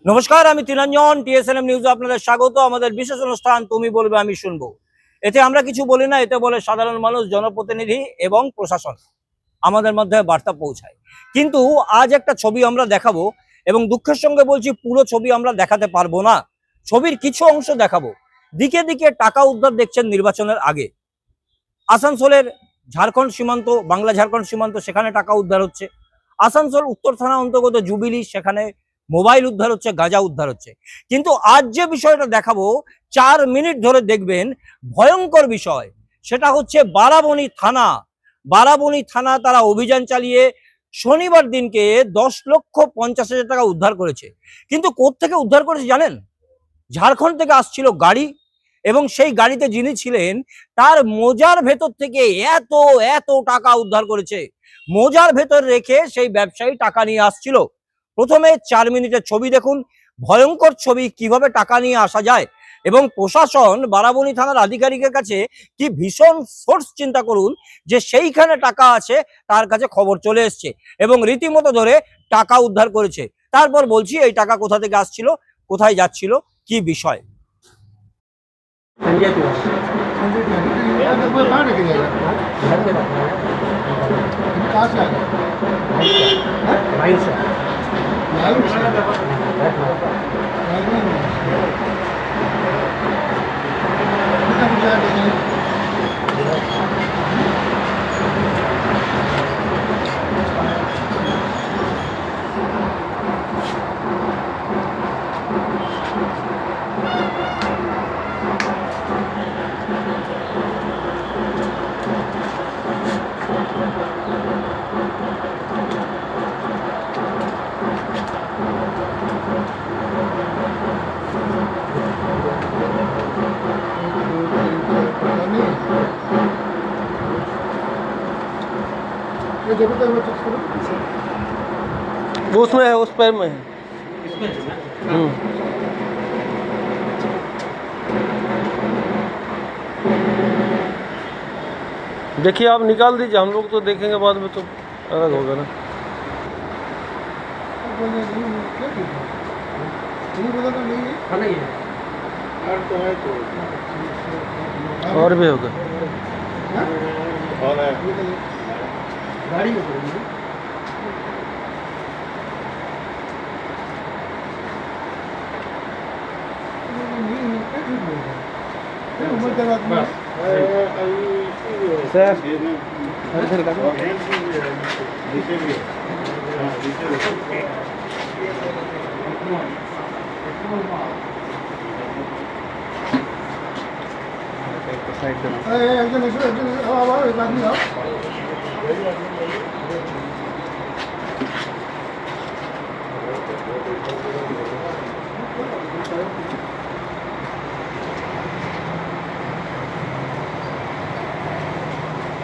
নমস্কার, আমি তিরঞ্জন। টিএসএনএম নিউজে আপনাদের স্বাগত। আমাদের বিশেষ অনুষ্ঠান তুমি বলবে আমি শুনবো। এতে আমরা কিছু বলি না, এতে বলে সাধারণ মানুষ, জনপ্রতিনিধি এবং প্রশাসন আমাদের মধ্যে বার্তা পৌঁছায়। কিন্তু আজ একটা ছবি আমরা দেখাবো এবং দুঃখের সঙ্গে বলছি পুরো ছবি আমরা দেখাতে পারবো না, ছবির কিছু অংশ দেখাবো। দিকে দিকে টাকা উদ্ধার দেখছেন নির্বাচনের আগে। আসানসোলের ঝাড়খণ্ড সীমান্ত, বাংলা ঝাড়খণ্ড সীমান্ত, সেখানে টাকা উদ্ধার হচ্ছে। আসানসোল উত্তর থানা অন্তর্গত জুবিলি, সেখানে মোবাইল উদ্ধার হচ্ছে, গাঁজা উদ্ধার হচ্ছে। কিন্তু আজ যে বিষয়টা দেখাবো 4 মিনিট ধরে দেখবেন, ভয়ঙ্কর বিষয়। সেটা হচ্ছে বারাবণী থানা। বারাবণী থানা তারা অভিযান চালিয়ে শনিবার দিনকে 10,50,000 টাকা উদ্ধার করেছে। কিন্তু কোত্থেকে উদ্ধার করেছে জানেন? ঝাড়খণ্ড থেকে আসছিল গাড়ি, এবং সেই গাড়িতে যিনি ছিলেন তার মোজার ভেতর থেকে এত এত টাকা উদ্ধার করেছে। মোজার ভেতর রেখে সেই ব্যবসায়ী টাকা নিয়ে আসছিল। প্রথমে 4 মিনিটের ছবি দেখুন, ভয়ঙ্কর ছবি, কিভাবে টাকা নিয়ে আসা যায়। এবং প্রশাসন বারাবণী থানার আধিকারিকের কাছে কি ভীষণ সোর্স, চিন্তা করুন, যে সেইখানে টাকা আছে, তার কাছে খবর চলে এসছে এবং রীতিমতো ধরে টাকা উদ্ধার করেছে। তারপর বলছি এই টাকা কোথা থেকে আসছিল, কোথায় যাচ্ছিল, কি বিষয়। वो उसमें है, उस पैर में है। देखिए आप निकाल दीजिए, हम लोग तो देखेंगे बाद में, तो अलग होगा ना। और भी होगा गाड़ी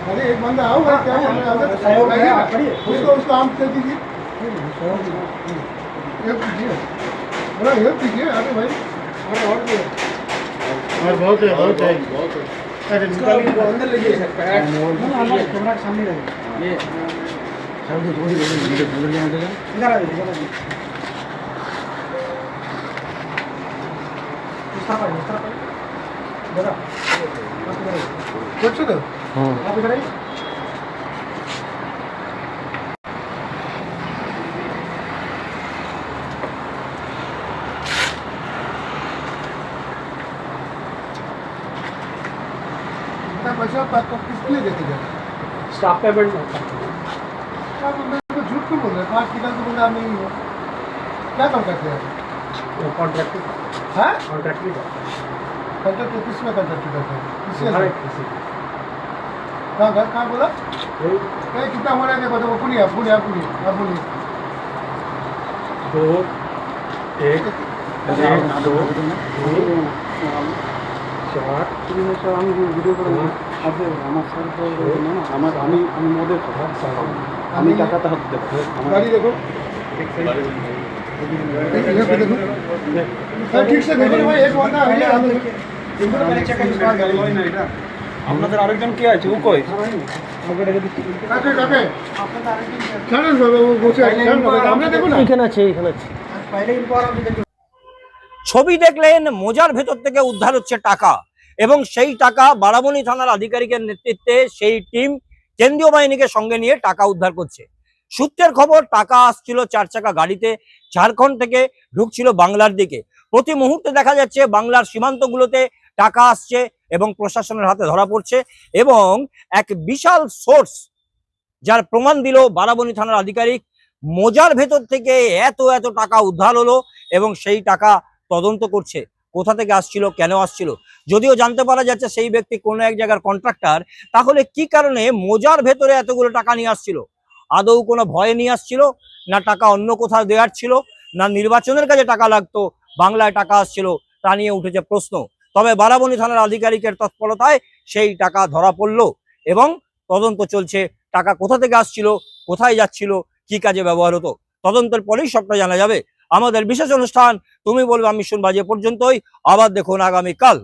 अरे एक बंदा आओगे क्या? उसको आम दे दीजिए, बड़ा हेल्प कीजिए। अरे भाई और बहुत है, बहुत है, बहुत है। अरे निकालिए, अंदर लीजिए सर, कैमरा के सामने रहिए। ये सामने थोड़ी इधर जाने देगा, इधर आ जाइए, इस तरफ जरा कुछ दो। आप इधर आइए। पैसा किसके लिए देते जाए? स्टाफ पेमेंट में क्या बंदा तो झूठ क्यों बोल रहे हैं? 5 किलो तो बंदा नहीं हो, क्या काम करते हैं? कॉन्ट्रैक्ट हाँ, कॉन्ट्रैक्ट भी कॉन्ट्रैक्ट किसमें कॉन्ट्रैक्ट करते हैं? किससे? किसी कहाँ घर कहाँ बोला? कितना हो रहा है बताओ। बोलिए आप बोलिए, आप बोलिए, आप बोलिए। 2 1 2 4 আমি ভিডিও করে আছে আমার স্যার না, আমি মদের কথা, আমি টাকাটা হাতে দেবো। गाड़ी देखो, देखो ठीक से देखो भाई। एक बंदा है আপনাদের আরেকজন কে আছে? ও কই? কাকে কাকে ছাড়েন বাবা, ও বসে আছে। আমরা দেখো না, এখানে আছে, এখানে আছে। पहले इनको और ছবি দেখলেন, মোজার ভেতর থেকে উদ্ধার হচ্ছে টাকা, এবং সেই টাকা বারাবণী থানার আধিকারিকের নেতৃত্বে সেই টিম কেন্দ্রীয় বাহিনীকে সঙ্গে নিয়ে টাকা উদ্ধার করছে। সূত্রের খবর, টাকা আসছিল 4 চাকা গাড়িতে, ঝাড়খণ্ড থেকে ঢুকছিল বাংলার দিকে। প্রতি মুহূর্তে দেখা যাচ্ছে বাংলার সীমান্তগুলোতে টাকা আসছে এবং প্রশাসনের হাতে ধরা পড়ছে, এবং এক বিশাল সোর্স যার প্রমাণ দিল বারাবণী থানার আধিকারিক, মোজার ভেতর থেকে এত এত টাকা উদ্ধার হলো এবং সেই টাকা তদন্ত করছে কোথা থেকে আসছিল, কেন আসছিল। যদিও জানতে পারা যাচ্ছে সেই ব্যক্তি কোনো এক জায়গার কন্ট্রাক্টর, তাহলে কি কারণে মোজার ভেতরে এতগুলো টাকা নিয়ে আসছিল? আদৌ কোনো ভয়ে নিয়ে আসছিল, না টাকা অন্য কোথাও দেওয়ার ছিল, না নির্বাচনের কাজে টাকা লাগতো, বাংলায় টাকা আসছিল, তা নিয়ে উঠেছে প্রশ্ন। তবে বারাবণী থানার আধিকারিকের তৎপরতায় সেই টাকা ধরা পড়ল এবং তদন্ত চলছে। টাকা কোথা থেকে আসছিল, কোথায় যাচ্ছিল, কি কাজে ব্যবহার হতো, তদন্তের পরেই সবটা জানা যাবে। আমাদের বিশেষ অনুষ্ঠান তুমি বলবে আমি শুনবো আজ এ পর্যন্তই। আবার দেখুন আগামীকাল।